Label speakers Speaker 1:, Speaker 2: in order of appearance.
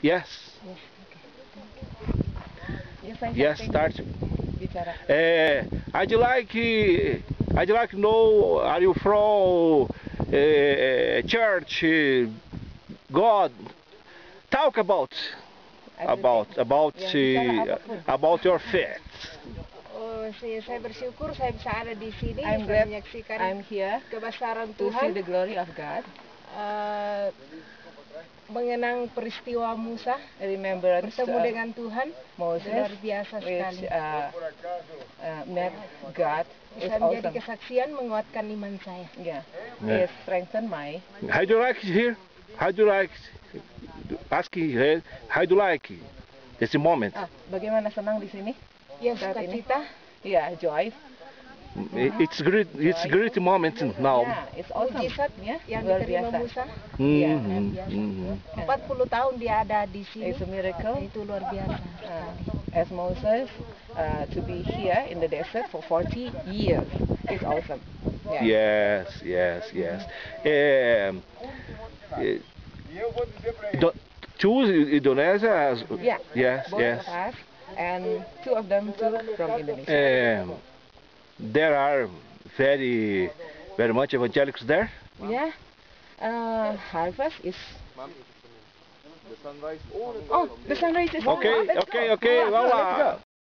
Speaker 1: Yes. Yes, start.
Speaker 2: Bicara.
Speaker 1: I'd like to know, are you from church, God? Talk about about your faith.
Speaker 3: Oh, saya bersyukur saya bisa ada di sini
Speaker 2: I'm
Speaker 3: bisa
Speaker 2: glad
Speaker 3: menyaksikan
Speaker 2: I'm here
Speaker 3: kebesaran
Speaker 2: to see
Speaker 3: Tuhan,
Speaker 2: the glory of God.
Speaker 3: mengenang peristiwa Musa,
Speaker 2: Remembrance
Speaker 3: bertemu dengan Tuhan,
Speaker 2: Moses,
Speaker 3: luar biasa
Speaker 2: which
Speaker 3: sekali.
Speaker 2: met God. It's
Speaker 3: Bisa menjadi
Speaker 2: awesome.
Speaker 3: kesaksian menguatkan iman saya.
Speaker 2: Yeah,
Speaker 1: Yeah.
Speaker 2: it strengthened my.
Speaker 1: How do you like it here? How do you like asking her? How do you like it? This moment.
Speaker 2: Bagaimana senang di sini?
Speaker 3: Ya,
Speaker 2: Saat ini.
Speaker 3: sukacita.
Speaker 2: Yeah, joy.
Speaker 1: It's great. It's great moment now.
Speaker 2: Yeah, it's awesome.
Speaker 3: Mujizat
Speaker 2: Yeah,
Speaker 3: yang
Speaker 2: luar
Speaker 3: diterima
Speaker 2: biasa.
Speaker 3: Musa.
Speaker 2: Yeah.
Speaker 1: Mhm.
Speaker 3: 40 tahun dia ada di sini.
Speaker 2: It's a miracle.
Speaker 3: Itu luar biasa sekali.
Speaker 2: As Moses, to be here in the desert for 40 years is awesome. Yeah.
Speaker 1: Yes. Two Indonesia.
Speaker 2: Yeah.
Speaker 1: Yes.
Speaker 2: Both of us, and two of them too from Indonesia.
Speaker 1: There are very much evangelicals there.
Speaker 2: Yeah. Harvest is.
Speaker 4: The sunrise.
Speaker 2: Oh, the sunrise is.
Speaker 1: Okay.
Speaker 2: Let's go.
Speaker 1: Well,
Speaker 2: Let's go.